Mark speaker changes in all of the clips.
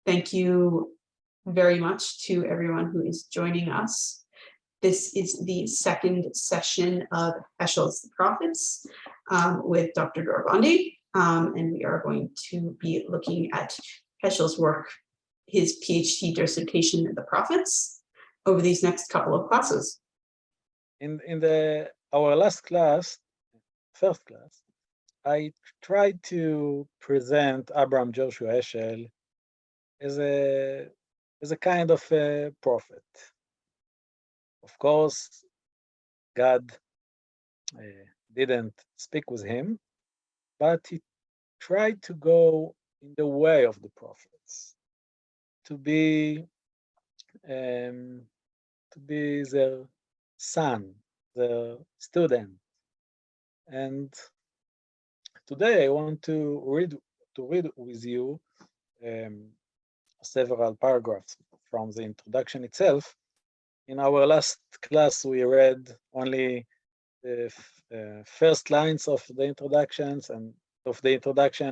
Speaker 1: Thank you very much to everyone who is joining us. This is the second session of Heschel's Prophets with Dr. Dror Bondi, and we are going to be looking at Heschel's work, his PhD dissertation, The Prophets, over these next couple of classes.
Speaker 2: In our last class, first class, I tried to present Abraham Joshua Heschel as a kind of a prophet. Of course, God didn't speak with him, but he tried to go in the way of the prophets, to be their son, their student. And today I want to read with you several paragraphs from the introduction itself. In our last class, we read only the first lines of the introduction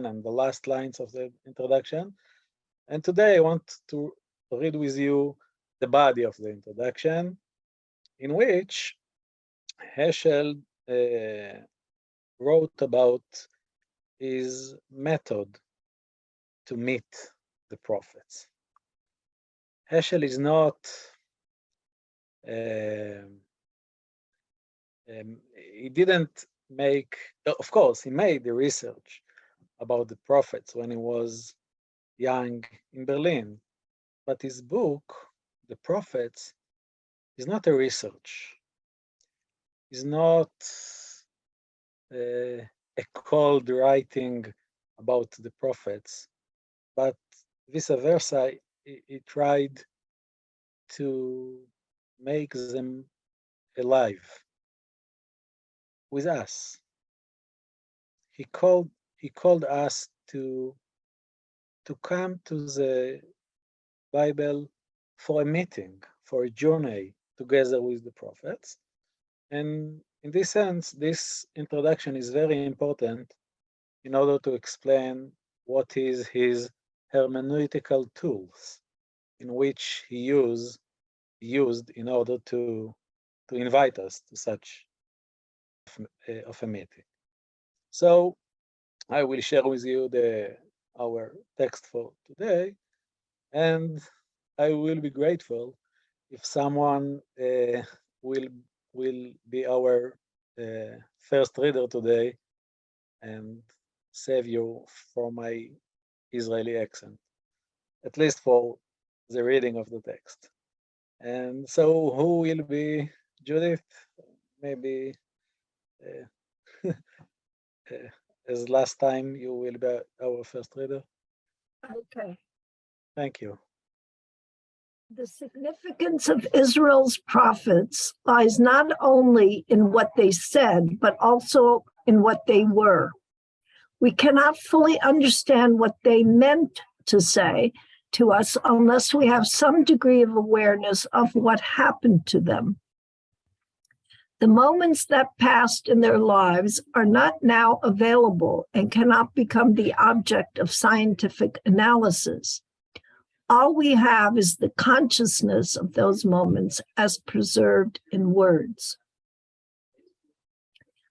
Speaker 2: and the last lines of the introduction. And today I want to read with you the body of the introduction, in which Heschel wrote about his method to meet the prophets. Heschel is not he didn't make, of course, he made the research about the prophets when he was young in Berlin, but his book, The Prophets, is not a research. It's not a cold writing about the prophets, but vice versa, he tried to make them alive with us. He called us to come to the Bible for a meeting, for a journey together with the prophets. And in this sense, this introduction is very important in order to explain what is his hermeneutical tools in which he used in order to invite us to such of a meeting. So I will share with you our text for today, and I will be grateful if someone will be our first reader today and save you from my Israeli accent, at least for the reading of the text. And so who will be Judith? Maybe as last time, you will be our first reader.
Speaker 3: Okay.
Speaker 2: Thank you.
Speaker 3: The significance of Israel's prophets lies not only in what they said, but also in what they were. We cannot fully understand what they meant to say to us unless we have some degree of awareness of what happened to them. The moments that passed in their lives are not now available and cannot become the object of scientific analysis. All we have is the consciousness of those moments as preserved in words.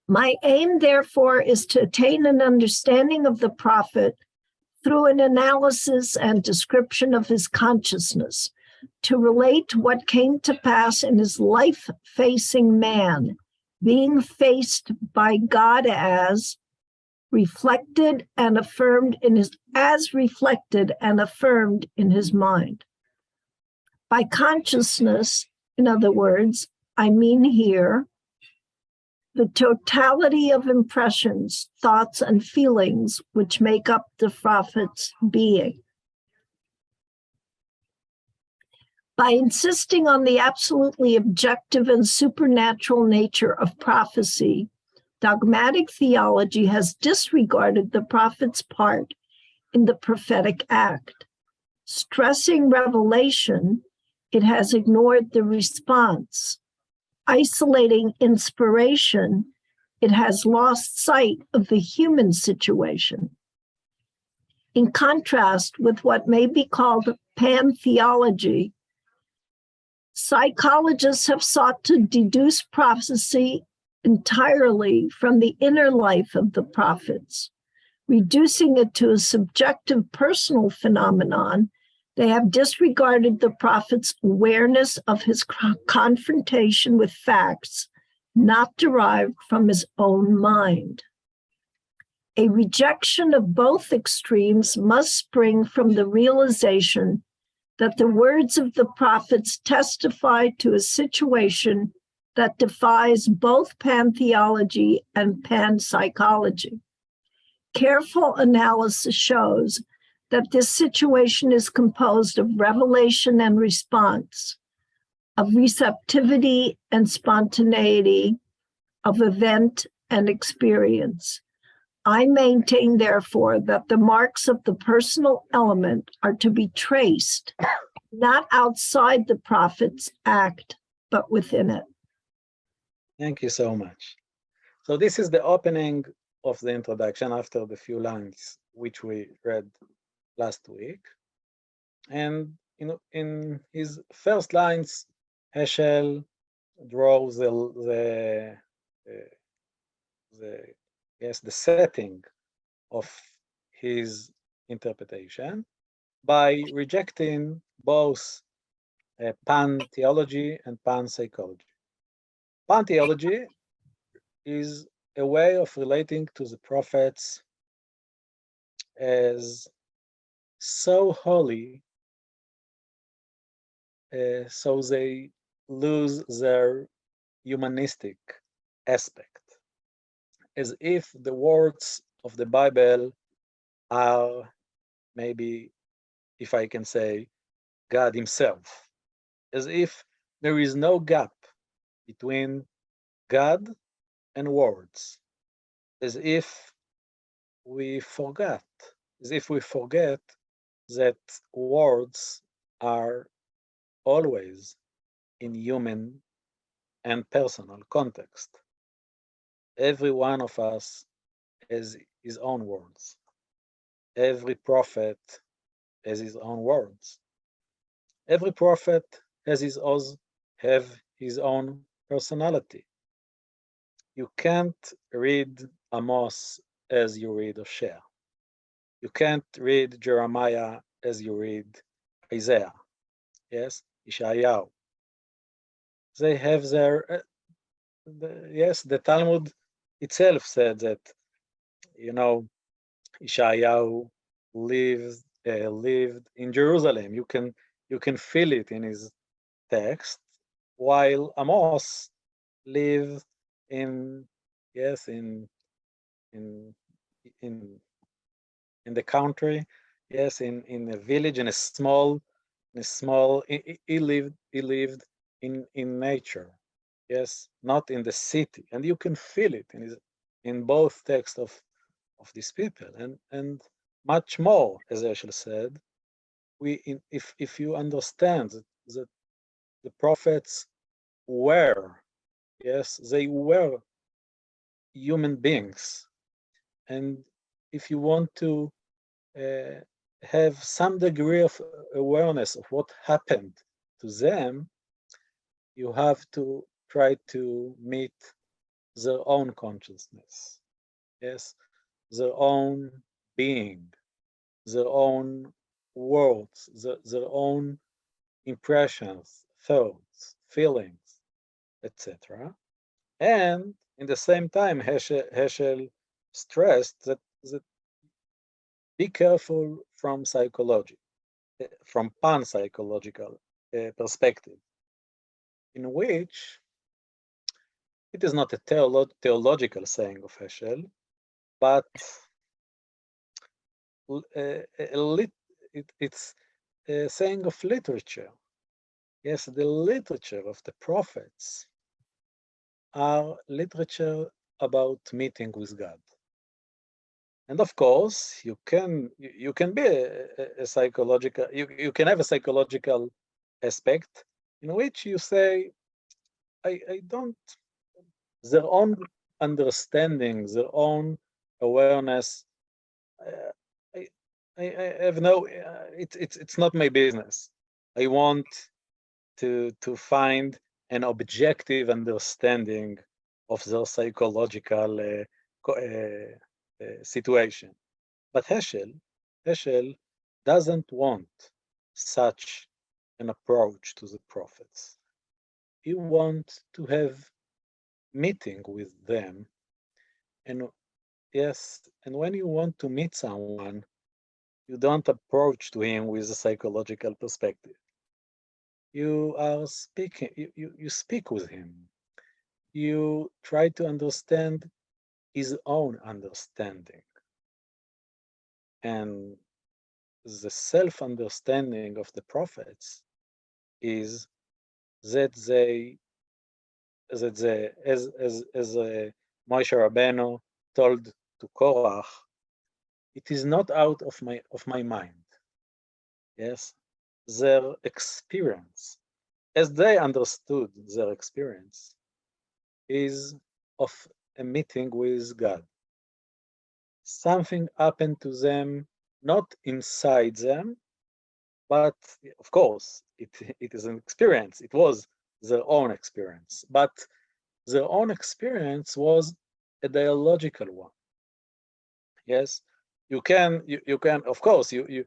Speaker 3: My aim, therefore, is to attain an understanding of the prophet through an analysis and description of his consciousness, to relate what came to pass in his life-facing man, being faced by God as reflected and affirmed in his mind. By consciousness, in other words, I mean here the totality of impressions, thoughts, and feelings which make up the prophet's being. By insisting on the absolutely objective and supernatural nature of prophecy, dogmatic theology has disregarded the prophet's part in the prophetic act. Stressing revelation, it has ignored the response. Isolating inspiration, it has lost sight of the human situation. In contrast with what may be called pantheology, psychologists have sought to deduce prophecy entirely from the inner life of the prophets. Reducing it to a subjective personal phenomenon, they have disregarded the prophet's awareness of his confrontation with facts not derived from his own mind. A rejection of both extremes must spring from the realization that the words of the prophets testify to a situation that defies both pantheology and panpsychology. Careful analysis shows that this situation is composed of revelation and response, of receptivity and spontaneity, of event and experience. I maintain, therefore, that the marks of the personal element are to be traced, not outside the prophet's act, but within it.
Speaker 2: Thank you so much. So this is the opening of the introduction after the few lines which we read last week. And in his first lines, Heschel draws the setting of his interpretation by rejecting both pan-theology and pan-psychology. Pan-theology is a way of relating to the prophets as so holy, so they lose their humanistic aspect, as if the words of the Bible are, maybe, if I can say, God himself, as if there is no gap between God and words, as if we forget that words are always in human and personal context. Every one of us has his own words. Every prophet has his own words. Every prophet has his own personality. You can't read Amos as you read Hosea. You can't read Jeremiah as you read Isaiah. Yes, Ishayahu. They have their, the Talmud itself said that, Ishayahu lived in Jerusalem. You can feel it in his text, while Amos lived in the country, yes, in a village, in a small. He lived in nature, yes, not in the city, and you can feel it in both texts of these people, and much more, as Heschel said. If you understand that the prophets were, yes, they were human beings, and if you want to have some degree of awareness of what happened to them, you have to try to meet their own consciousness, yes, their own being, their own words, their own impressions, thoughts, feelings, etc. And in the same time, Heschel stressed that be careful from psychology, from pan-psychological perspective, in which it is not a theological saying of Heschel, but it's a saying of literature. Yes, the literature of the prophets are literature about meeting with God. And of course, you can be a psychological, you can have a psychological aspect in which you say, I don't, their own understanding, their own awareness, I have no. It's not my business. I want to find an objective understanding of their psychological situation. But Heschel doesn't want such an approach to the prophets. He wants to have meeting with them, and yes, and when you want to meet someone, you don't approach to him with a psychological perspective. You are speaking, you speak with him. You try to understand his own understanding. And the self-understanding of the prophets is that as Moshe Rabbeinu told to Korach, it is not out of my mind. Yes, their experience, as they understood their experience, is of a meeting with God. Something happened to them, not inside them, but of course, it is an experience. It was their own experience, but their own experience was a dialogical one. Yes, you can, of course, you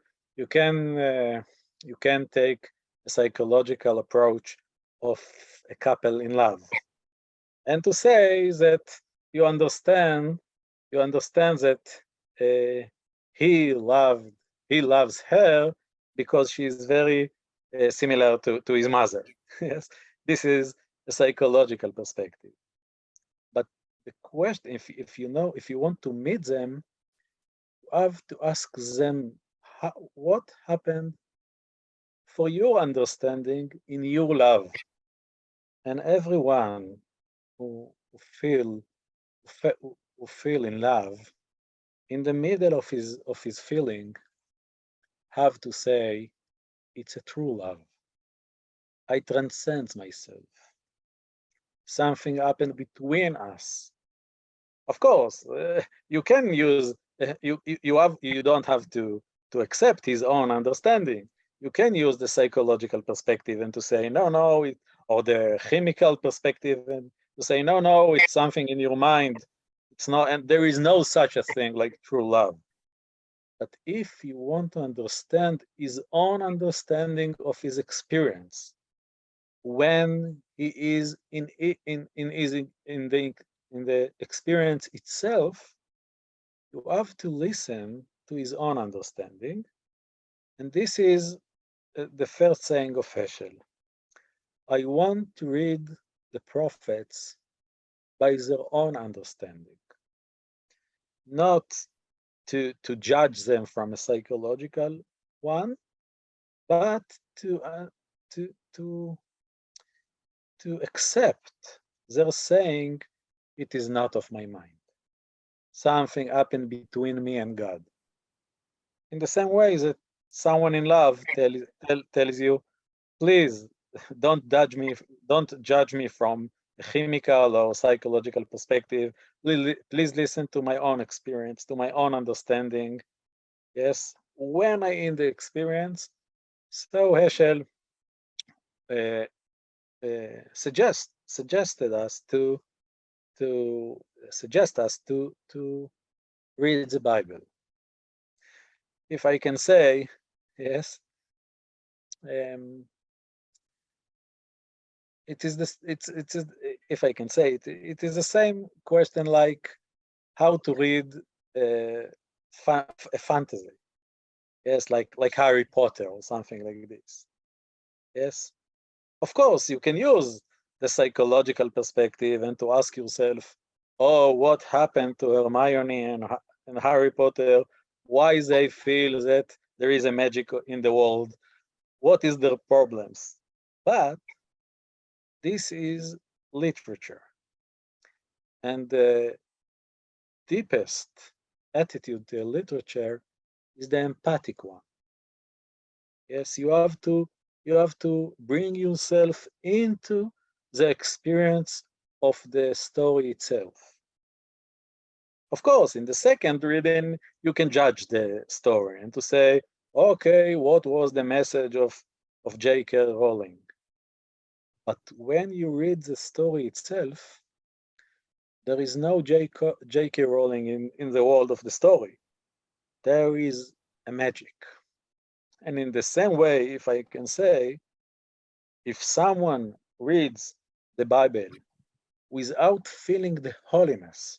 Speaker 2: can take a psychological approach of a couple in love, and to say that you understand that he loves her because she is very similar to his mother. Yes, this is a psychological perspective. But the question, if you want to meet them, you have to ask them what happened for your understanding in your love. And everyone who feel in love, in the middle of his feeling, have to say, it's a true love. I transcend myself. Something happened between us. Of course, you can use you don't have to accept his own understanding. You can use the psychological perspective and to say no, or the chemical perspective and to say no, it's something in your mind. It's not, and there is no such a thing like true love. But if you want to understand his own understanding of his experience, when he is in the experience itself, you have to listen to his own understanding. And this is the first saying of Heschel. I want to read the prophets by their own understanding, not to judge them from a psychological one, but to accept their saying, it is not of my mind. Something happened between me and God. In the same way that someone in love tells you, please don't judge me from a chemical or psychological perspective. Please listen to my own experience, to my own understanding. Yes, when I in the experience, so Heschel suggested us to read the Bible. If I can say, yes, it is this. It's if I can say it, it is the same question like how to read a fantasy. Yes, like Harry Potter or something like this. Yes, of course you can use the psychological perspective and to ask yourself, oh, what happened to Hermione and Harry Potter? Why they feel that there is a magic in the world? What is their problems? But this is literature. And the deepest attitude to literature is the empathic one. Yes, you have to bring yourself into the experience of the story itself. Of course, in the second reading, you can judge the story and to say, okay, what was the message of J.K. Rowling? But when you read the story itself, there is no J.K. Rowling in the world of the story. There is a magic. And in the same way, if I can say, if someone reads the Bible without feeling the holiness,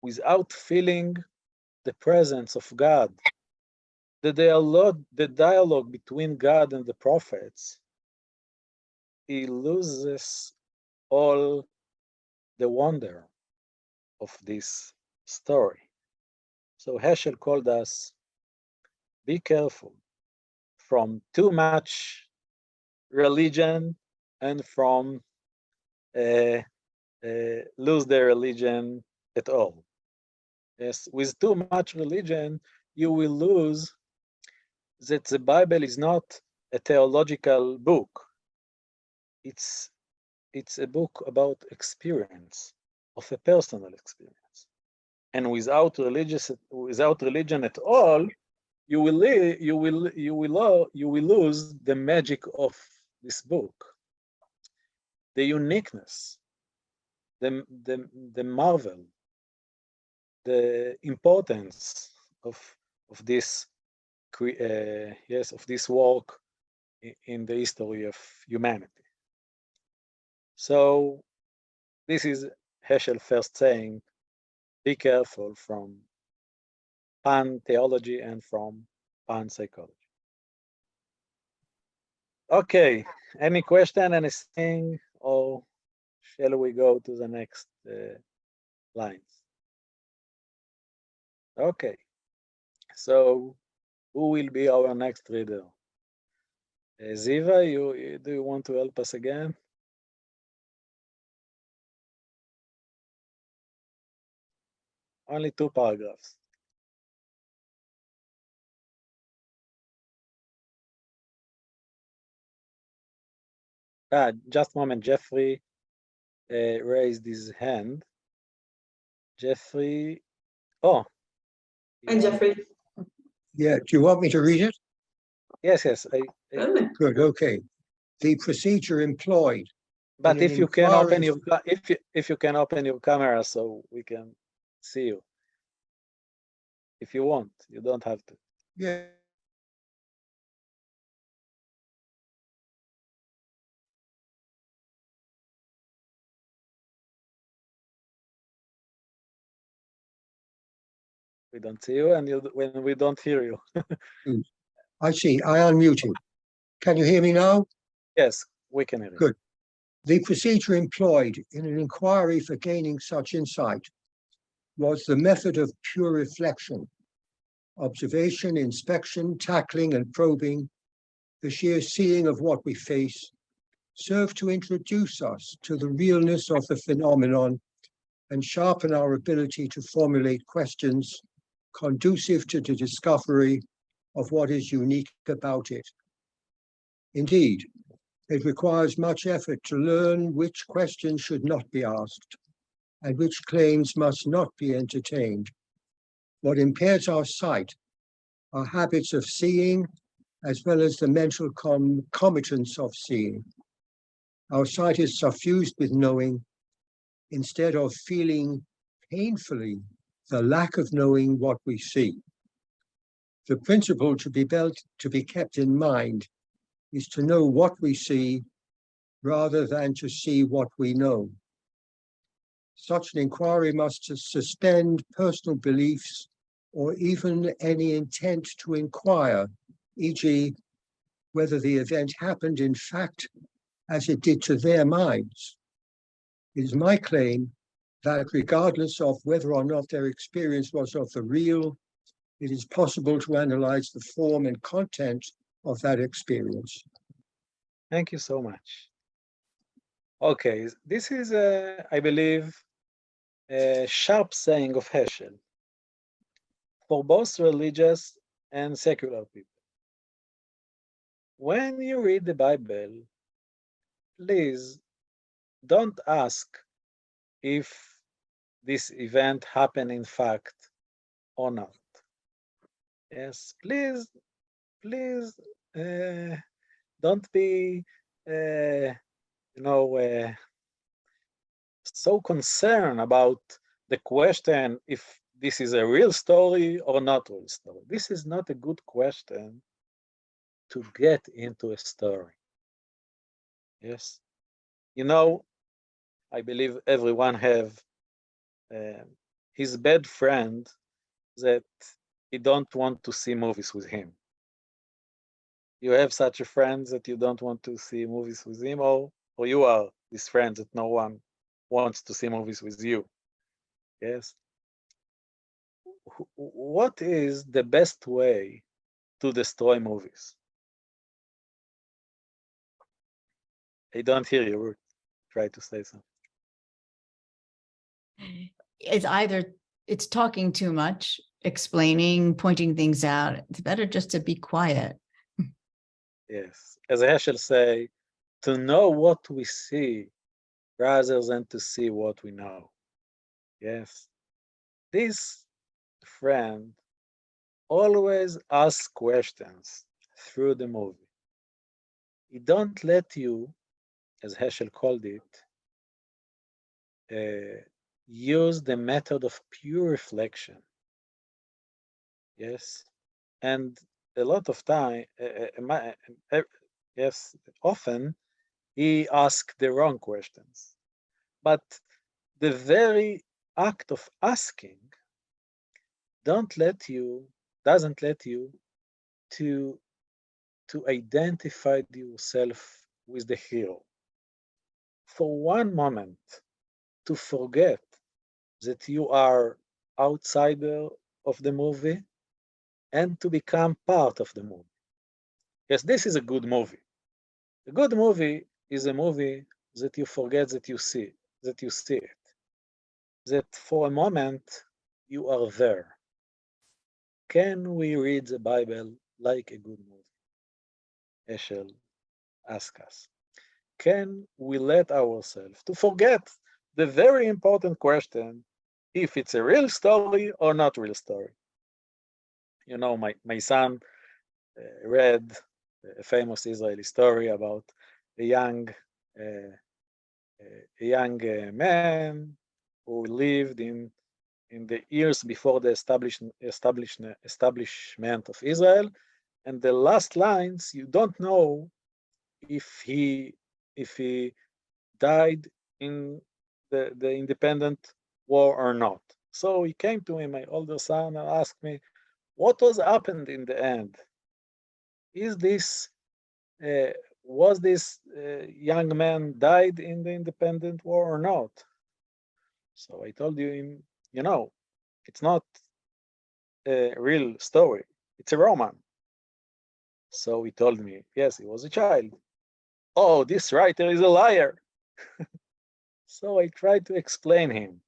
Speaker 2: without feeling the presence of God, the dialogue between God and the prophets, he loses all the wonder of this story. So Heschel called us, be careful from too much religion and from lose their religion at all. Yes, with too much religion, you will lose that the Bible is not a theological book. It's a book about experience, of a personal experience. And without religion at all, you will lose the magic of this book, the uniqueness, the marvel, the importance of this of this work in the history of humanity. So this is Heschel first saying, be careful from pan theology and from pan psychology. Okay, any question, anything, or shall we go to the next lines? Okay, so who will be our next reader? Ziva, do you want to help us again? Only 2 paragraphs. Just a moment, Jeffrey raised his hand. Jeffrey, oh.
Speaker 1: And Jeffrey.
Speaker 4: Yeah, do you want me to read it?
Speaker 2: Yes.
Speaker 4: Good, okay. The procedure employed.
Speaker 2: But if you can open your if you can open your camera so we can see you. If you want, you don't have to.
Speaker 4: Yeah.
Speaker 2: We don't see you, and when we don't hear you.
Speaker 4: I see. I unmuted. Can you hear me now?
Speaker 2: Yes, we can hear you.
Speaker 4: Good. The procedure employed in an inquiry for gaining such insight was the method of pure reflection, observation, inspection, tackling, and probing. The sheer seeing of what we face served to introduce us to the realness of the phenomenon and sharpen our ability to formulate questions conducive to the discovery of what is unique about it. Indeed, it requires much effort to learn which questions should not be asked and which claims must not be entertained. What impairs our sight are habits of seeing as well as the mental concomitants of seeing. Our sight is suffused with knowing instead of feeling painfully the lack of knowing what we see. The principle to be kept in mind is to know what we see rather than to see what we know. Such an inquiry must suspend personal beliefs or even any intent to inquire, e.g., whether the event happened in fact as it did to their minds. It is my claim that regardless of whether or not their experience was of the real, it is possible to analyze the form and content of that experience.
Speaker 2: Thank you so much. Okay, this is, I believe, a sharp saying of Heschel for both religious and secular people. When you read the Bible, please don't ask if this event happened in fact or not. Yes, please, don't be, so concerned about the question if this is a real story or not real story. This is not a good question to get into a story. Yes, I believe everyone have his bad friend that he don't want to see movies with him. You have such a friend that you don't want to see movies with him, or you are this friend that no one wants to see movies with you. Yes. What is the best way to destroy movies? I don't hear you, Ruth. Try to say something.
Speaker 5: It's talking too much, explaining, pointing things out. It's better just to be quiet.
Speaker 2: Yes. As Heschel say, to know what we see rather than to see what we know. Yes. This friend always asks questions through the movie. He don't let you, as Heschel called it, use the method of pure reflection. Yes. And a lot of time, yes, often he asks the wrong questions. But the very act of asking doesn't let you to identify yourself with the hero. For one moment, to forget that you are outsider of the movie and to become part of the movie. Yes, this is a good movie. A good movie is a movie that you forget that you see it. That for a moment you are there. Can we read the Bible like a good movie? Heschel asks us. Can we let ourselves to forget the very important question if it's a real story or not real story? My son read a famous Israeli story about a young man who lived in the years before the establishment of Israel, and the last lines you don't know if he died in the independent war or not. So he came to me, my older son, and asked me, what was happened in the end? Is this was this young man died in the independent war or not? So I told him, it's not a real story. It's a roman. So he told me, yes, he was a child. Oh, this writer is a liar. So I tried to explain him.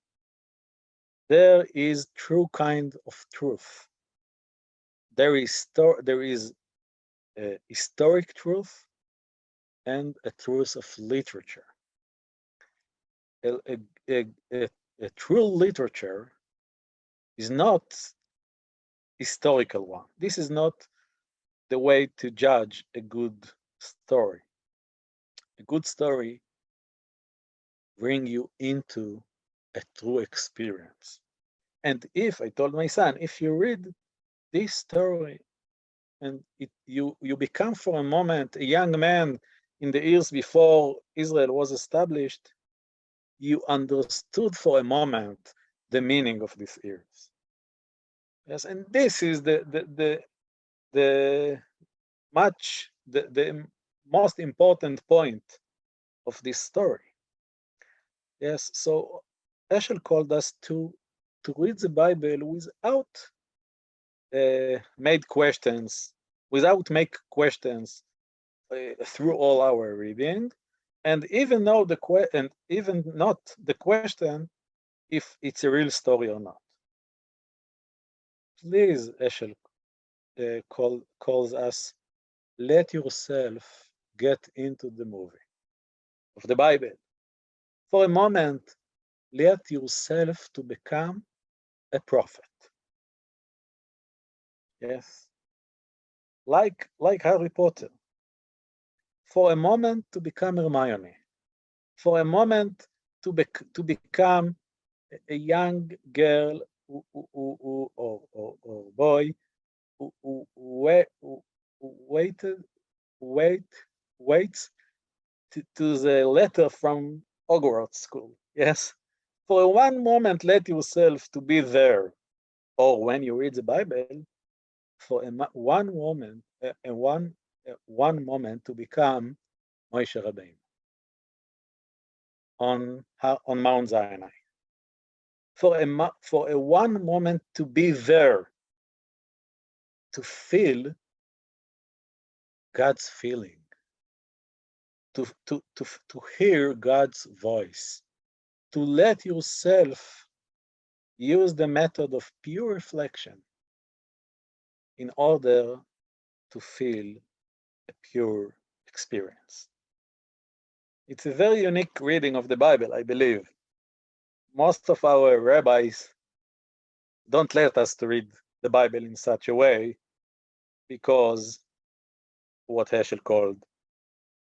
Speaker 2: There is true kind of truth. There is a historic truth and a truth of literature. A true literature is not historical one. This is not the way to judge a good story. A good story bring you into a true experience. And if I told my son, if you read this story and you become for a moment a young man in the years before Israel was established, you understood for a moment the meaning of these years. Yes, and this is the most important point of this story. Yes, so Heschel called us to read the Bible without make questions through all our reading, and even not the question if it's a real story or not. Please, Heschel calls us, let yourself get into the movie of the Bible. For a moment, let yourself to become a prophet. Yes. Like Harry Potter. For a moment to become Hermione. For a moment to become a young girl or boy who waits to the letter from Hogwarts school. Yes. For one moment, let yourself to be there. Or when you read the Bible, for one moment to become Moshe Rabbeinu on Mount Sinai. For a one moment to be there, to feel God's feeling, to hear God's voice, to let yourself use the method of pure reflection in order to feel a pure experience. It's a very unique reading of the Bible, I believe. Most of our rabbis don't let us to read the Bible in such a way because what Heschel called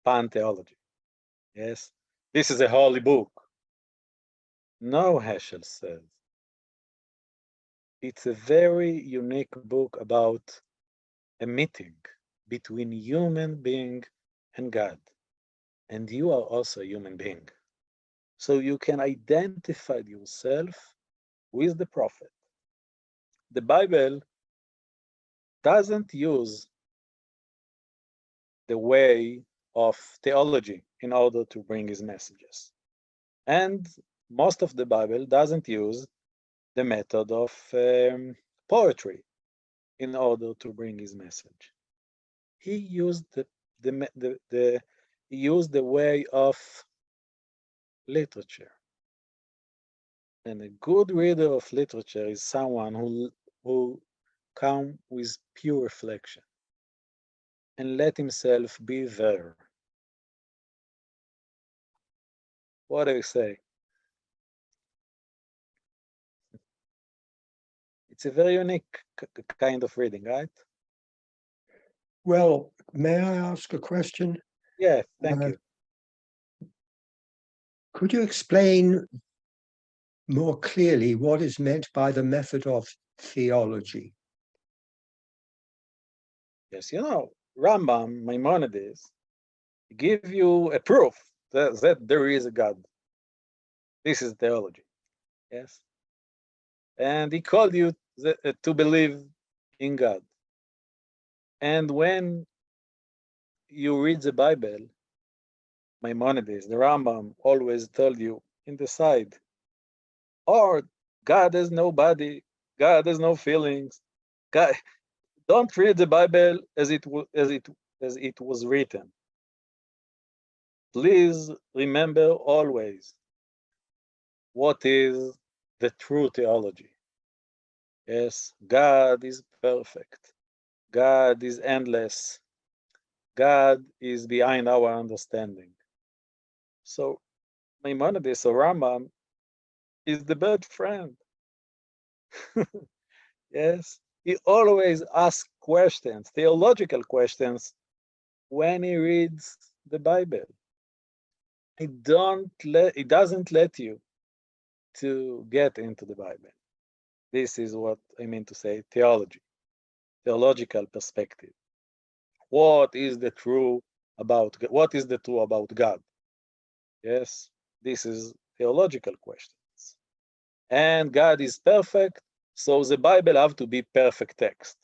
Speaker 2: pantheology. Yes, this is a holy book. No, Heschel says. It's a very unique book about a meeting between human being and God. And you are also a human being. So you can identify yourself with the prophet. The Bible doesn't use the way of theology in order to bring his messages. And most of the Bible doesn't use the method of poetry in order to bring his message. He used the way of literature. And a good reader of literature is someone who come with pure reflection and let himself be there. What do you say? It's a very unique kind of reading, right?
Speaker 4: Well, may I ask a question?
Speaker 2: Yeah, thank you.
Speaker 4: Could you explain more clearly what is meant by the method of theology?
Speaker 2: Yes, Rambam, Maimonides, give you a proof that there is a God. This is theology. Yes. And he called you to believe in God. And when you read the Bible, Maimonides, the Rambam, always told you in the side, or God has no body, God has no feelings. God, don't read the Bible as it was written. Please remember always what is the true theology. Yes, God is perfect. God is endless. God is behind our understanding. So Maimonides or Rambam is the best friend. Yes, he always asks questions, theological questions, when he reads the Bible. He doesn't let you to get into the Bible. This is what I mean to say theology, theological perspective. What is the true about God? Yes, this is theological questions. And God is perfect, so the Bible have to be perfect text.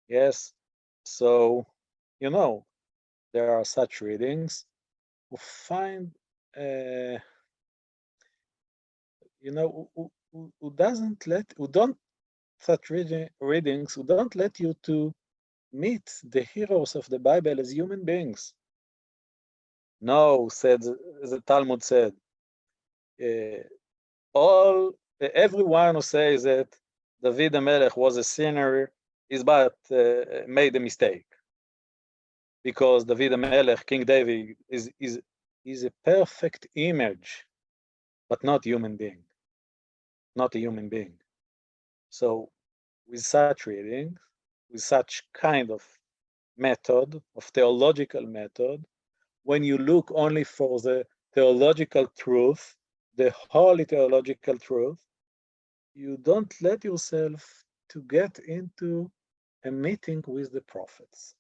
Speaker 2: Yes, so there are such readings who find who don't such readings who don't let you to meet the heroes of the Bible as human beings. No, the Talmud said, everyone who says that David HaMelech was a sinner is but made a mistake, because David HaMelech, King David, is a perfect image but not human being, not a human being. So with such reading, with such kind of method, of theological method, when you look only for the theological truth, the holy theological truth, you don't let yourself to get into a meeting with the prophets.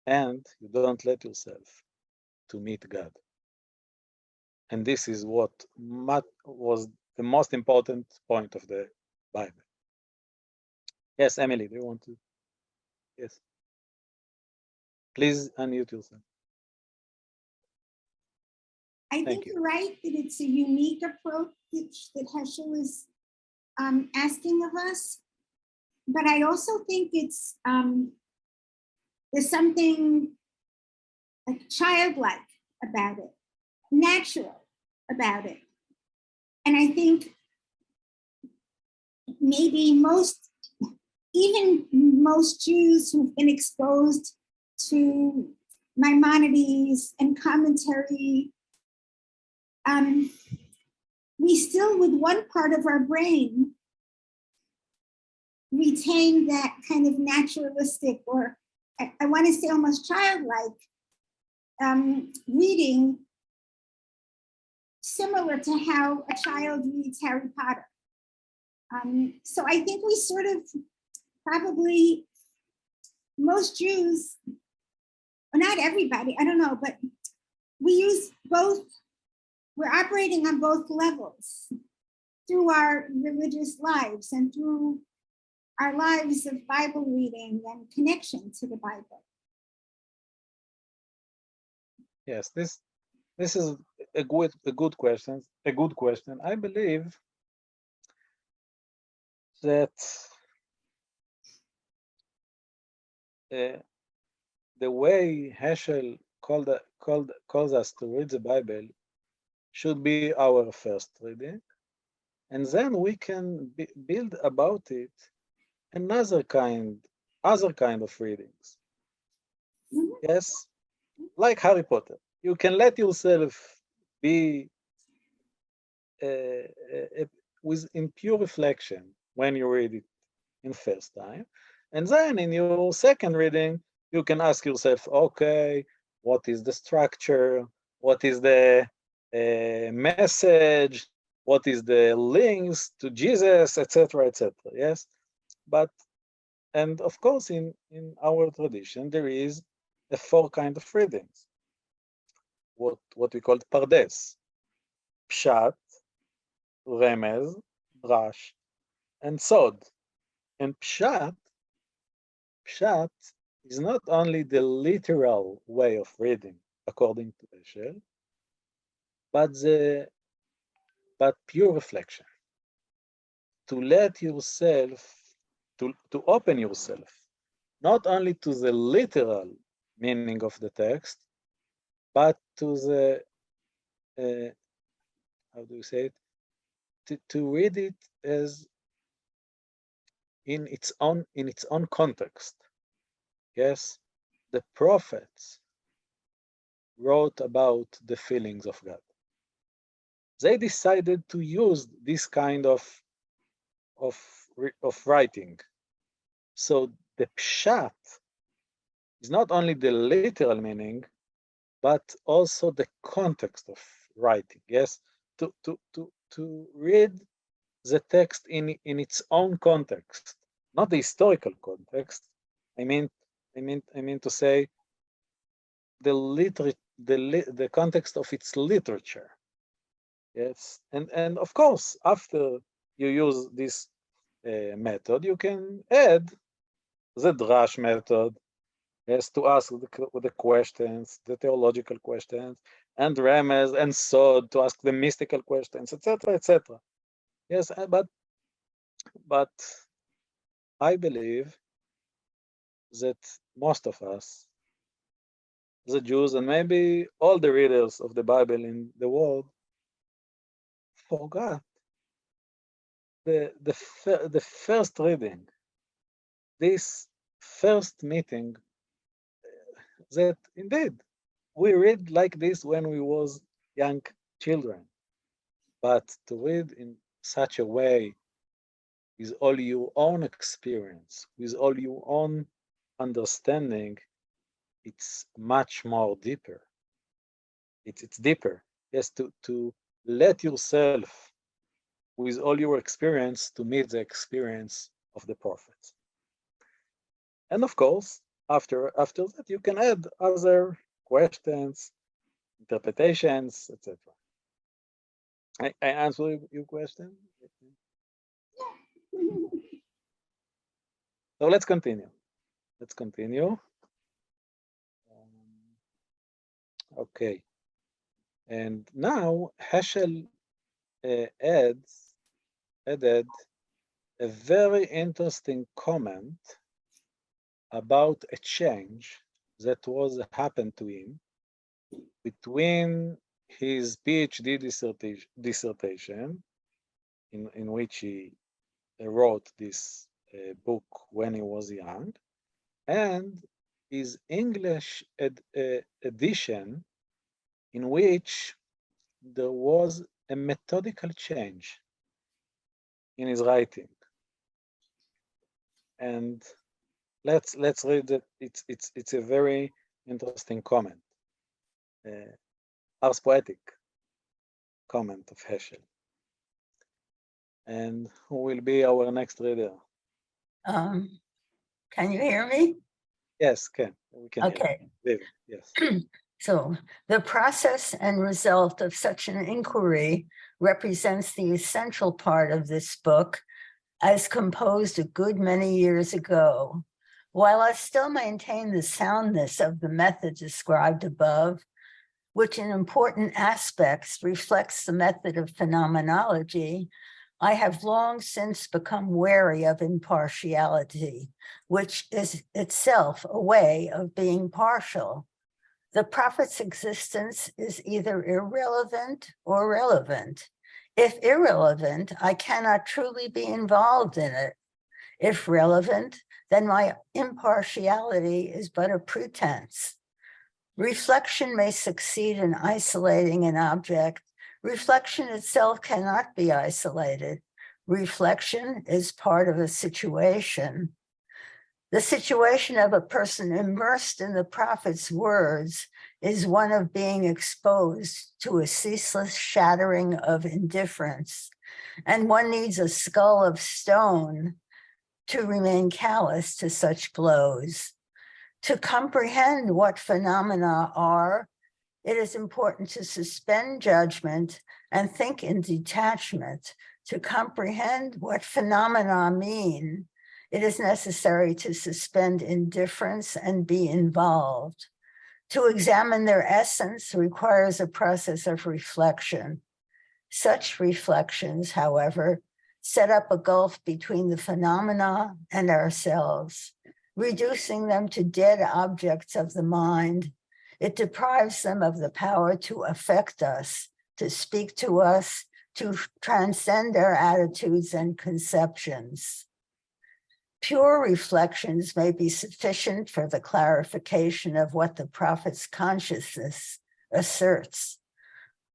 Speaker 2: And you don't let yourself to meet God. And this is what was the most important point of the Bible. Yes, Emily, do you want to? Yes. Please unmute yourself.
Speaker 6: I think
Speaker 2: you.
Speaker 6: you're right that it's a unique approach that Heschel is asking of us. But I also think it's there's something like childlike about it, natural about it. And I think maybe even most Jews who've been exposed to Maimonides and commentary, we still, with one part of our brain, retain that kind of naturalistic, or I want to say almost childlike, reading, similar to how a child reads Harry Potter. So I think we sort of probably, most Jews, or not everybody, I don't know, but we use both, we're operating on both levels through our religious lives and through our lives of Bible reading and connection to the Bible.
Speaker 2: Yes, this is a good question. A good question. I believe that the way Heschel calls us to read the Bible should be our first reading, and then we can build about it other kind of readings. Yes, like Harry Potter. You can let yourself be with in pure reflection when you read it in first time, and then in your second reading you can ask yourself, okay, what is the structure, what is the message, what is the links to Jesus, etc., etc. Yes, but and of course in our tradition there is a 4 kind of readings, what we call pardes: pshat, remez, drash, and sod. And pshat is not only the literal way of reading, according to Heschel, but pure reflection. To let yourself, to open yourself, not only to the literal meaning of the text, but to the, how do you say it? To read it as in its own context. Yes, the prophets wrote about the feelings of God. They decided to use this kind of writing. So the pshat is not only the literal meaning, but also the context of writing. Yes, to read the text in its own context, not the historical context. I mean to say the context of its literature. Yes, and of course, after you use this method, you can add the drash method, yes, to ask the questions, the theological questions, and remez and sod to ask the mystical questions, etc., etc. Yes, but I believe that most of us, the Jews, and maybe all the readers of the Bible in the world, forgot the first reading, this first meeting, that indeed we read like this when we was young children, but to read in such a way with all your own experience, with all your own understanding, it's much more deeper. It's deeper. Yes, to let yourself with all your experience to meet the experience of the prophets. And of course, after that, you can add other questions, interpretations, etc. I answer your question. So let's continue. Okay. And now Heschel added a very interesting comment about a change that was happened to him between his PhD dissertation in which he wrote this book when he was young, and his English edition in which there was a methodical change in his writing. And let's read it. It's a very interesting comment, ars poetic comment of Heschel. And who will be our next reader?
Speaker 7: Can you hear me?
Speaker 2: Yes, we can.
Speaker 7: Okay.
Speaker 2: Hear. Yes.
Speaker 7: So the process and result of such an inquiry represents the essential part of this book, as composed a good many years ago. While I still maintain the soundness of the method described above, which in important aspects reflects the method of phenomenology, I have long since become wary of impartiality, which is itself a way of being partial. The prophet's existence is either irrelevant or relevant. If irrelevant, I cannot truly be involved in it. If relevant, then my impartiality is but a pretense. Reflection may succeed in isolating an object. Reflection itself cannot be isolated. Reflection is part of a situation. The situation of a person immersed in the prophet's words is one of being exposed to a ceaseless shattering of indifference, and one needs a skull of stone to remain callous to such blows. To comprehend what phenomena are, it is important to suspend judgment and think in detachment. To comprehend what phenomena mean, it is necessary to suspend indifference and be involved. To examine their essence requires a process of reflection. Such reflections, however, set up a gulf between the phenomena and ourselves, reducing them to dead objects of the mind. It deprives them of the power to affect us, to speak to us, to transcend our attitudes and conceptions. Pure reflections may be sufficient for the clarification of what the prophet's consciousness asserts,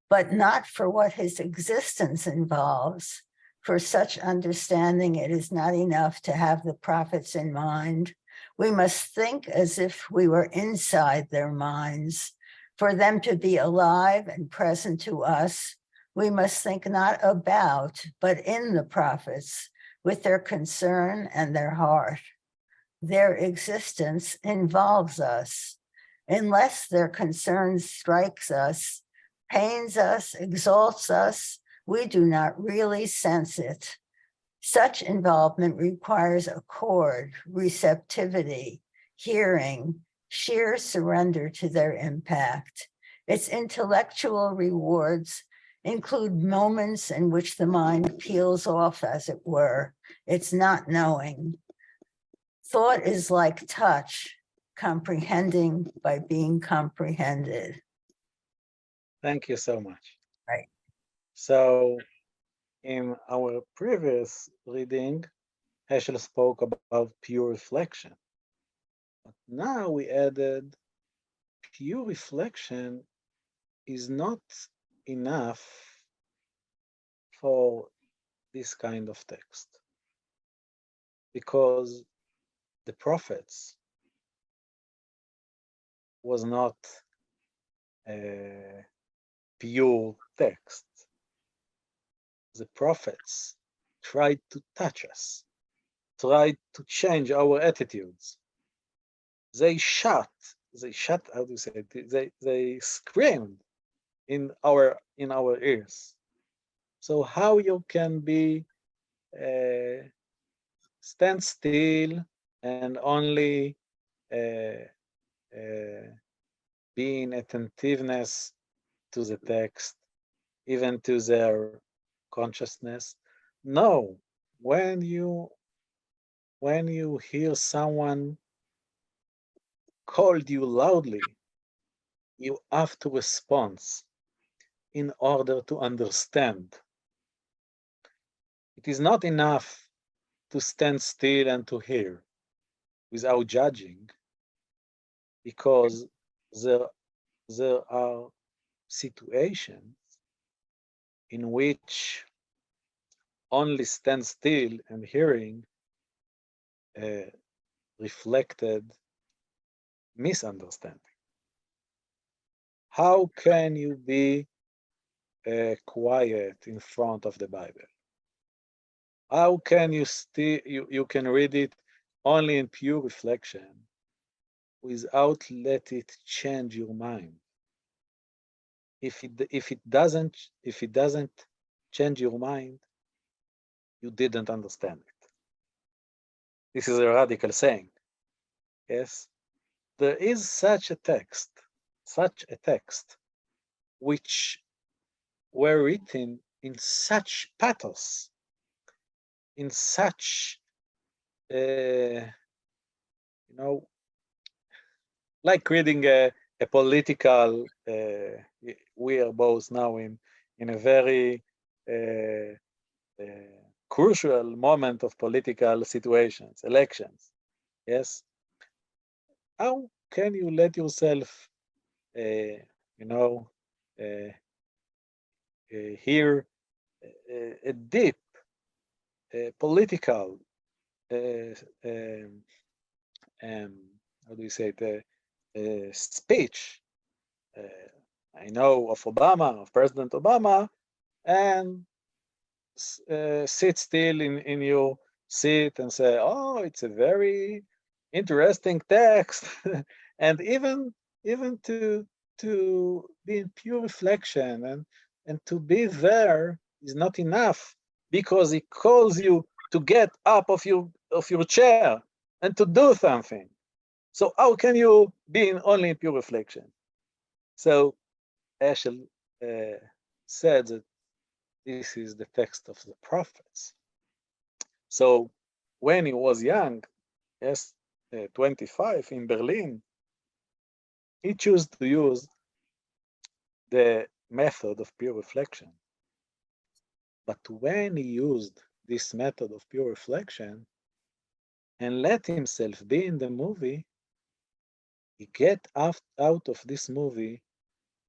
Speaker 7: but not for what his existence involves. For such understanding, it is not enough to have the prophets in mind. We must think as if we were inside their minds. For them to be alive and present to us, we must think not about, but in the prophets, with their concern and their heart. Their existence involves us. Unless their concern strikes us, pains us, exalts us, we do not really sense it. Such involvement requires accord, receptivity, hearing, sheer surrender to their impact. Its intellectual rewards include moments in which the mind peels off, as it were. It's not knowing. Thought is like touch, comprehending by being comprehended.
Speaker 2: Thank you so much.
Speaker 7: Right.
Speaker 2: So in our previous reading, Heschel spoke about pure reflection. But now we added pure reflection is not enough for this kind of text, because the prophets was not a pure text. The prophets tried to touch us, tried to change our attitudes. They shot, how do you say it? They screamed in our ears. So how you can be stand still and only be in attentiveness to the text, even to their consciousness? No, when you hear someone called you loudly, you have to respond in order to understand. It is not enough to stand still and to hear without judging, because there are situations in which only stand still and hearing reflected misunderstanding. How can you be quiet in front of the Bible? How can you can read it only in pure reflection without let it change your mind? If it doesn't change your mind, you didn't understand it. This is a radical saying. Yes, there is such a text which were written in such pathos, in such like reading a political. We are both now in a very crucial moment of political situations, elections. Yes. How can you let yourself, hear a deep political, how do you say it, speech? I know of Obama, of President Obama, and sit still in your seat and say, "Oh, it's a very interesting text," and even to be in pure reflection and to be there is not enough, because he calls you to get up of your chair and to do something. So how can you be in only pure reflection? So Heschel said that this is the text of the prophets. So when he was young, yes, 25 in Berlin, he chose to use the method of pure reflection. But when he used this method of pure reflection and let himself be in the movie, he get out of this movie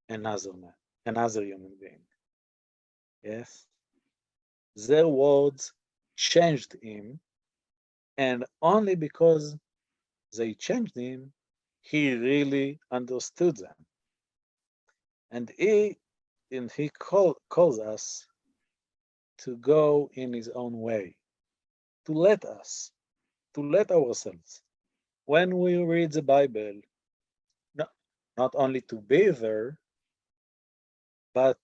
Speaker 2: another man, another human being. Yes, their words changed him, and only because they changed him, he really understood them. And he calls us to go in his own way, to let ourselves, when we read the Bible, not only to be there, but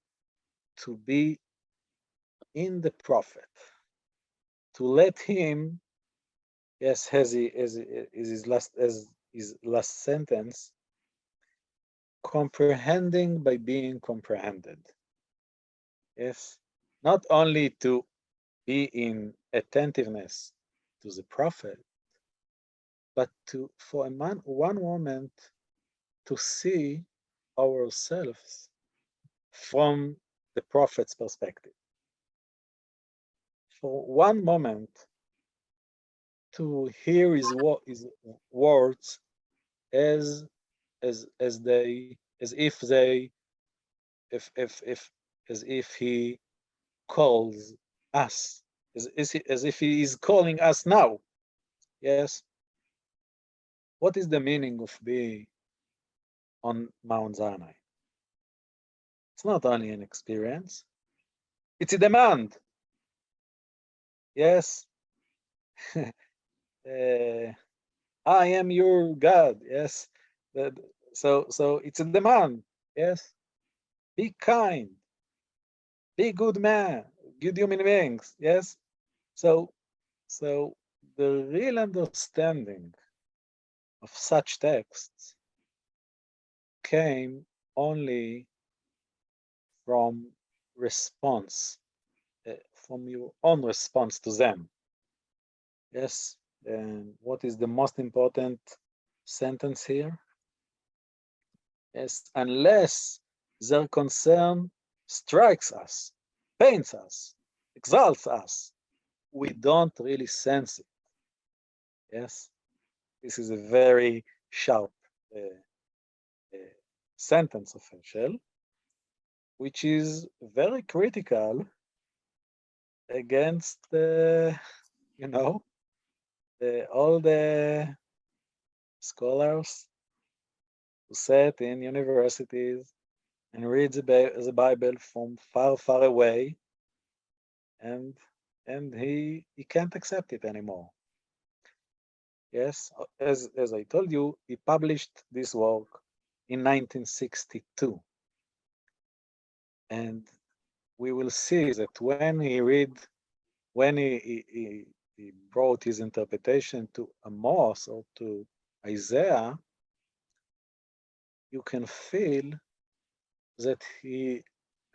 Speaker 2: to be in the prophet, to let him, yes, as his last sentence, comprehending by being comprehended. Yes, not only to be in attentiveness to the prophet, but to, for one moment, to see ourselves from the prophet's perspective. For one moment, to hear his words as if as if he calls us, as if he is calling us now. Yes. What is the meaning of being on Mount Sinai? It's not only an experience, it's a demand. Yes. I am your God. Yes. So it's a demand. Yes. Be kind. Be good man. Good human beings. Yes. So the real understanding of such texts came only from response, from your own response to them. Yes, and what is the most important sentence here? Yes, unless their concern strikes us, pains us, exalts us, we don't really sense it. Yes, this is a very sharp sentence of Heschel, which is very critical against all the scholars who sat in universities and read the Bible from far, far away, and he can't accept it anymore. Yes, as I told you, he published this work in 1962. And we will see that when he brought his interpretation to Amos or to Isaiah, you can feel that he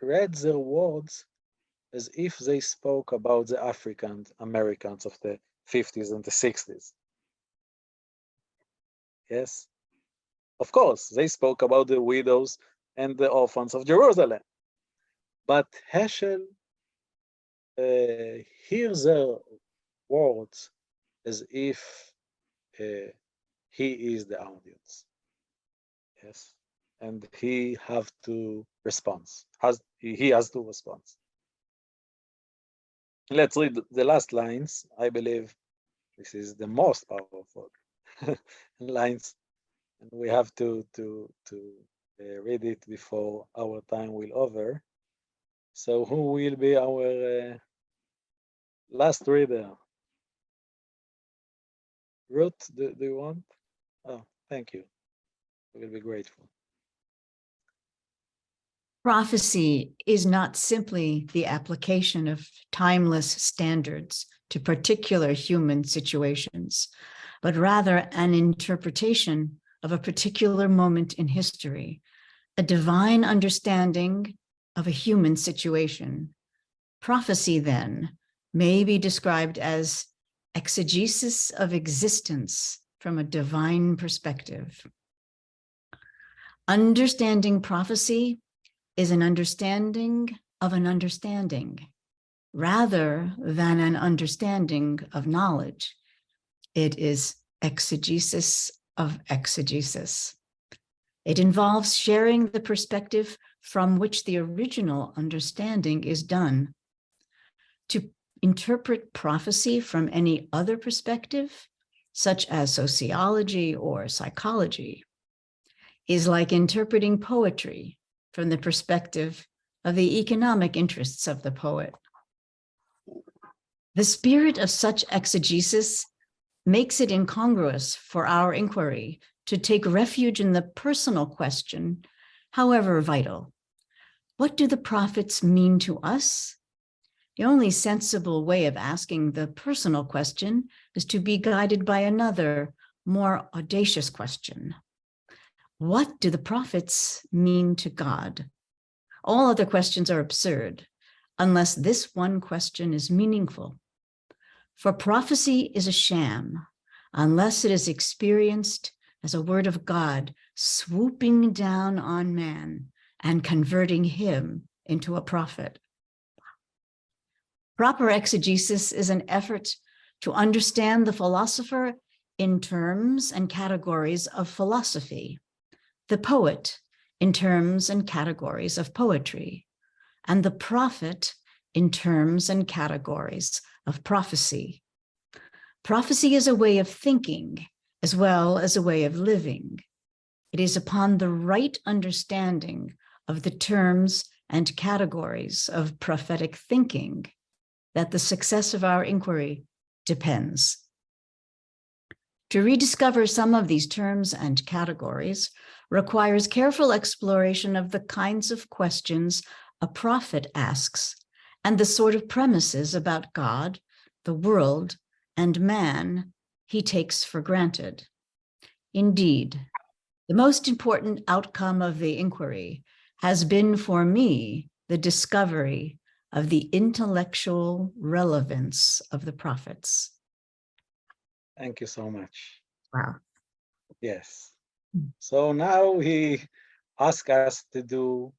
Speaker 2: read their words as if they spoke about the African Americans of the 50s and the 60s. Yes, of course, they spoke about the widows and the orphans of Jerusalem. But Heschel hears their words as if he is the audience. Yes, and he have to respond. He has to respond. Let's read the last lines. I believe this is the most powerful lines, and we have to read it before our time will over. So who will be our last reader? Ruth, do you want? Oh, thank you. We will be grateful.
Speaker 5: Prophecy is not simply the application of timeless standards to particular human situations, but rather an interpretation of a particular moment in history, a divine understanding of a human situation. Prophecy, then, may be described as exegesis of existence from a divine perspective. Understanding prophecy is an understanding of an understanding, rather than an understanding of knowledge. It is exegesis of exegesis. It involves sharing the perspective from which the original understanding is done. To interpret prophecy from any other perspective, such as sociology or psychology, is like interpreting poetry from the perspective of the economic interests of the poet. The spirit of such exegesis makes it incongruous for our inquiry to take refuge in the personal question, however vital. What do the prophets mean to us? The only sensible way of asking the personal question is to be guided by another, more audacious question. What do the prophets mean to God? All other questions are absurd, unless this one question is meaningful. For prophecy is a sham, unless it is experienced as a word of God swooping down on man and converting him into a prophet. Proper exegesis is an effort to understand the philosopher in terms and categories of philosophy, the poet in terms and categories of poetry, and the prophet in terms and categories of prophecy. Prophecy is a way of thinking as well as a way of living. It is upon the right understanding of the terms and categories of prophetic thinking that the success of our inquiry depends. To rediscover some of these terms and categories requires careful exploration of the kinds of questions a prophet asks and the sort of premises about God, the world, and man he takes for granted. Indeed, the most important outcome of the inquiry has been for me the discovery of the intellectual relevance of the prophets.
Speaker 2: Thank you so much.
Speaker 5: Wow.
Speaker 2: Yes. So now he asked us to do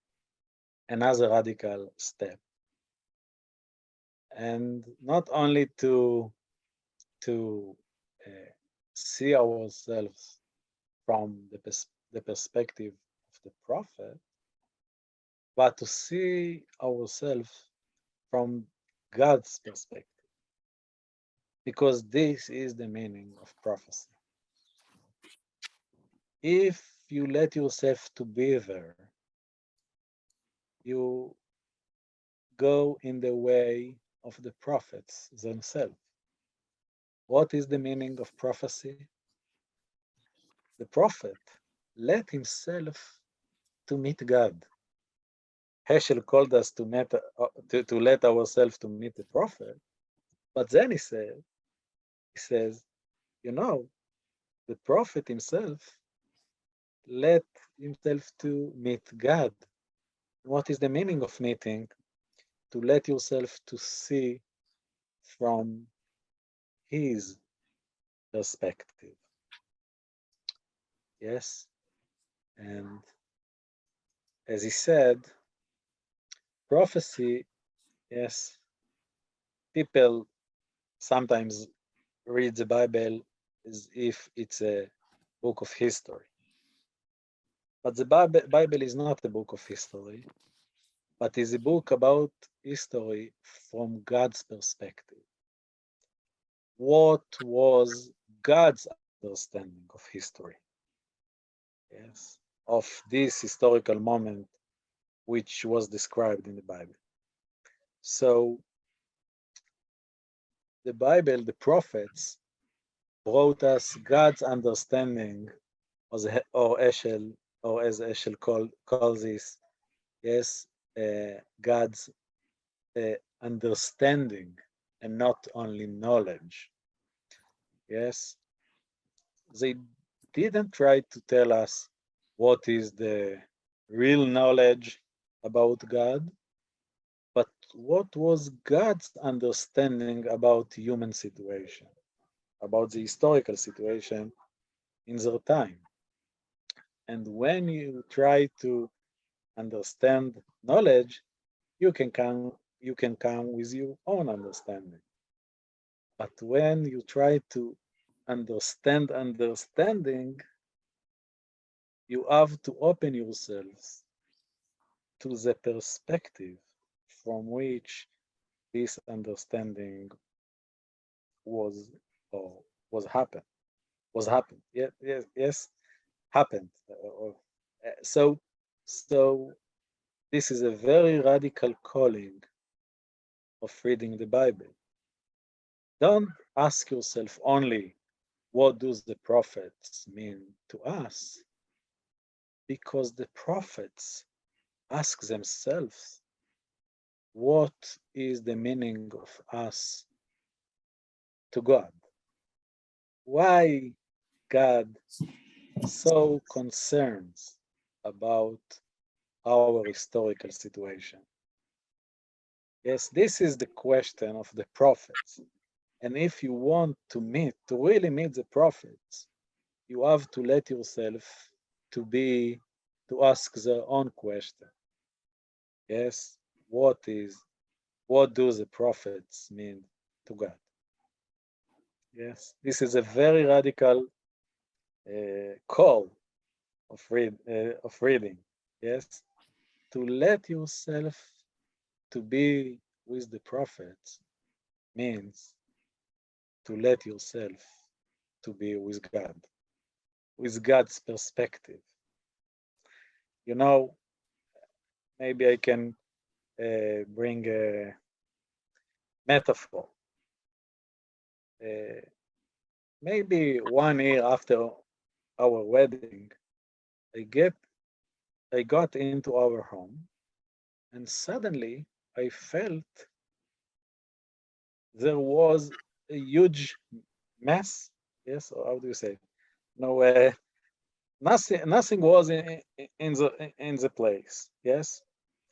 Speaker 2: another radical step. And not only to see ourselves from the perspective of the prophet, but to see ourselves from God's perspective. Because this is the meaning of prophecy. If you let yourself to be there, you go in the way of the prophets themselves. What is the meaning of prophecy? The prophet let himself to meet God. Heschel called us to let ourselves to meet the prophet, but then he says, you know, the prophet himself let himself to meet God. What is the meaning of meeting? To let yourself to see from his perspective. Yes, and as he said, prophecy, yes, people sometimes read the Bible as if it's a book of history. But the Bible is not a book of history, but is a book about history from God's perspective. What was God's understanding of history? Yes, of this historical moment which was described in the Bible. So the Bible, the prophets, brought us God's understanding, or Heschel, or as Heschel calls this, yes, God's understanding and not only knowledge. Yes, they didn't try to tell us what is the real knowledge about God, but what was God's understanding about human situation, about the historical situation in their time. And when you try to understand knowledge, you can come with your own understanding. But when you try to understand understanding, you have to open yourselves to the perspective from which this understanding was happened. Yes, happened. So this is a very radical calling of reading the Bible. Don't ask yourself only, what does the prophets mean to us? Because the prophets ask themselves, what is the meaning of us to God? Why God so concerned about our historical situation? Yes, this is the question of the prophets. And if you want to really meet the prophets, you have to let yourself to ask their own question. Yes, what do the prophets mean to God? Yes, this is a very radical call of reading. Yes, to let yourself to be with the prophets means to let yourself to be with God, with God's perspective. You know, maybe I can bring a metaphor. Maybe 1 year after our wedding, I got into our home, and suddenly I felt there was a huge mess. Yes, or how do you say? No, nothing was in the place. Yes,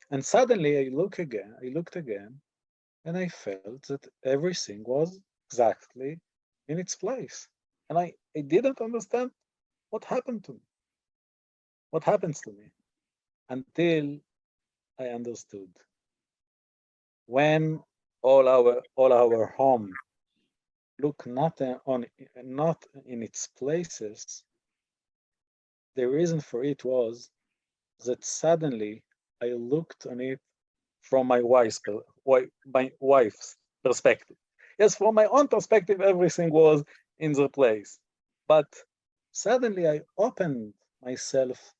Speaker 2: and suddenly I looked again, and I felt that everything was exactly in its place, and I didn't understand what happened to me. What happens to me until I understood. When all our home look not in its places, the reason for it was that suddenly I looked on it from my wife's perspective. Yes, from my own perspective, everything was in the place. But suddenly I opened myself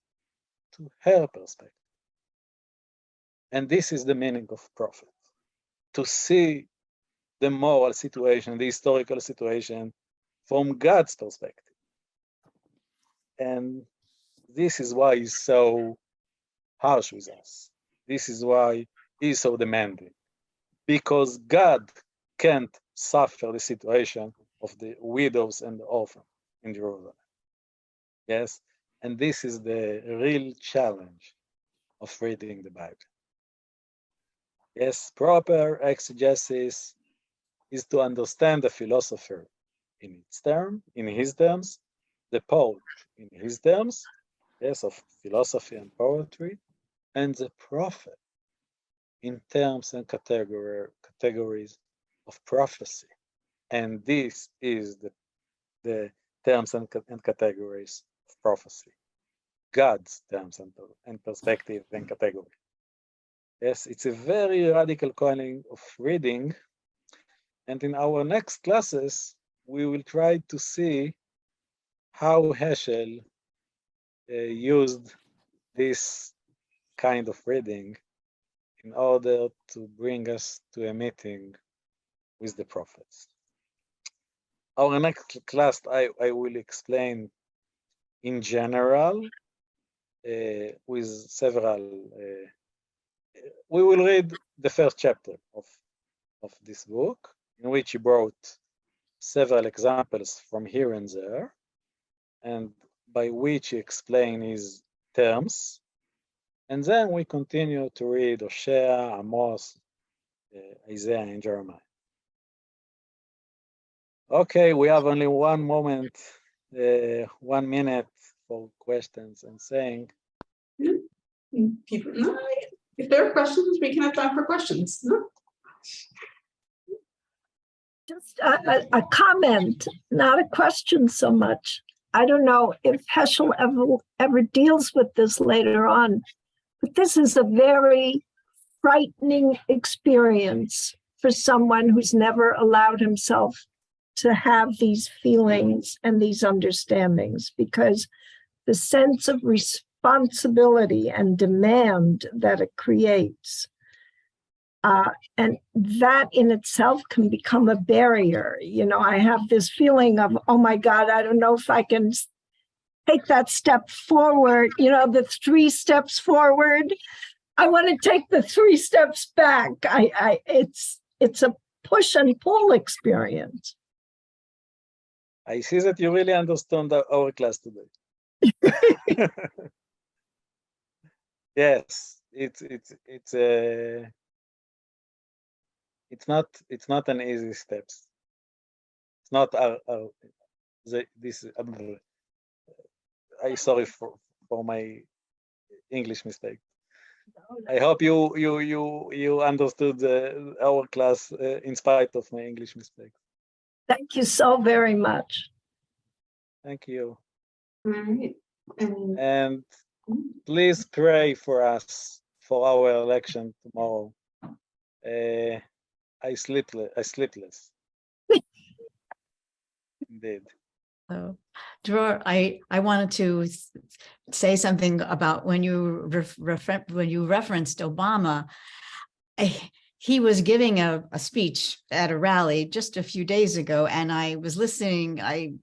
Speaker 2: to her perspective. And this is the meaning of prophet, to see the moral situation, the historical situation from God's perspective. And this is why he's so harsh with us. This is why he's so demanding. Because God can't suffer the situation of the widows and the orphans in Jerusalem. Yes, and this is the real challenge of reading the Bible. Yes, proper exegesis is to understand the philosopher in his terms, the poet in his terms, yes, of philosophy and poetry, and the prophet in terms and categories of prophecy. And this is the terms and categories of prophecy, God's terms and perspective and category. Yes, it's a very radical calling of reading. And in our next classes, we will try to see how Heschel used this kind of reading in order to bring us to a meeting with the prophets. Our next class, I will explain in general with several, we will read the first chapter of this book, in which he brought several examples from here and there, and by which he explained his terms. And then we continue to read Hosea, Amos, Isaiah, and Jeremiah. Okay, we have only 1 moment, 1 minute for questions and saying.
Speaker 1: People, no, if there are questions, we can have time for questions. No?
Speaker 3: Just a comment, not a question so much. I don't know if Heschel ever deals with this later on, but this is a very frightening experience for someone who's never allowed himself to have these feelings and these understandings, because the sense of responsibility and demand that it creates, and that in itself can become a barrier. You know, I have this feeling of, oh my God, I don't know if I can take that step forward, you know, the 3 steps forward. I want to take the 3 steps back. It's a push and pull experience.
Speaker 2: I see that you really understood our class today. Yes, it's not an easy steps. It's not this. I sorry for my English mistake. I hope you understood our class in spite of my English mistake.
Speaker 3: Thank you so very much.
Speaker 2: Thank you.
Speaker 1: All right.
Speaker 2: And please pray for us for our election tomorrow. I sleepless. Indeed.
Speaker 5: So, Dror, I wanted to say something about when you referenced Obama. He was giving a speech at a rally just a few days ago, and I was listening. I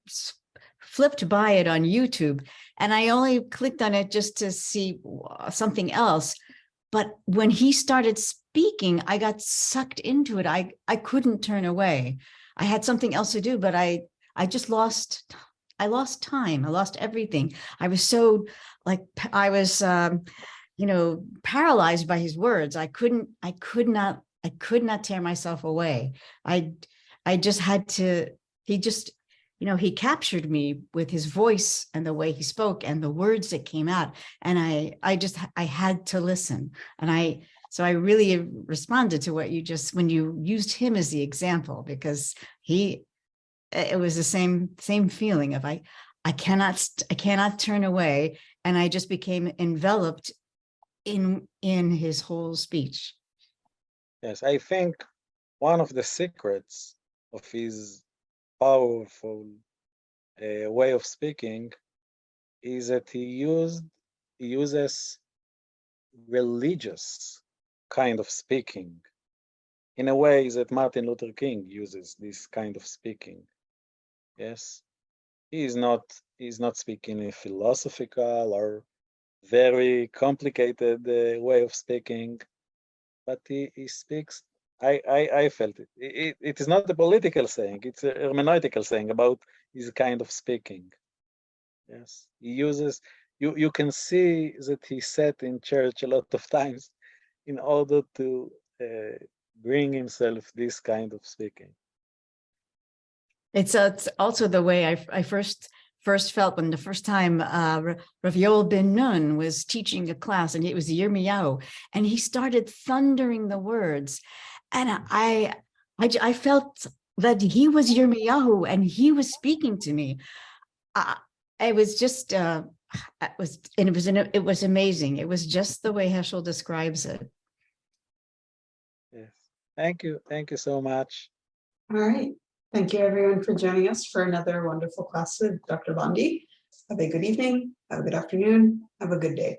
Speaker 5: flipped by it on YouTube, and I only clicked on it just to see something else. But when he started speaking, I got sucked into it. I couldn't turn away. I had something else to do, but I just lost time. I lost everything. I was so I was, paralyzed by his words. I could not tear myself away. I just had to, he captured me with his voice and the way he spoke and the words that came out. And I had to listen. And so I really responded to what when you used him as the example, because it was the same feeling of I cannot turn away, and I just became enveloped in his whole speech.
Speaker 2: Yes, I think one of the secrets of his powerful way of speaking is that he uses religious kind of speaking in a way that Martin Luther King uses this kind of speaking. Yes, he's not speaking in a philosophical or very complicated way of speaking, but he speaks. I felt it. It is not a political saying; it's a hermeneutical saying about his kind of speaking. Yes, he uses. You can see that he sat in church a lot of times in order to bring himself this kind of speaking.
Speaker 5: It's also the way I first felt when the first time Rav Yoel Ben Nun was teaching a class, and it was Yirmiyahu, and he started thundering the words, and I felt that he was Yirmiyahu and he was speaking to me. It was just it was amazing. It was just the way Heschel describes it.
Speaker 2: Yes, thank you so much.
Speaker 1: All right. Thank you, everyone, for joining us for another wonderful class with Dr. Bondi. Have a good evening, have a good afternoon, have a good day.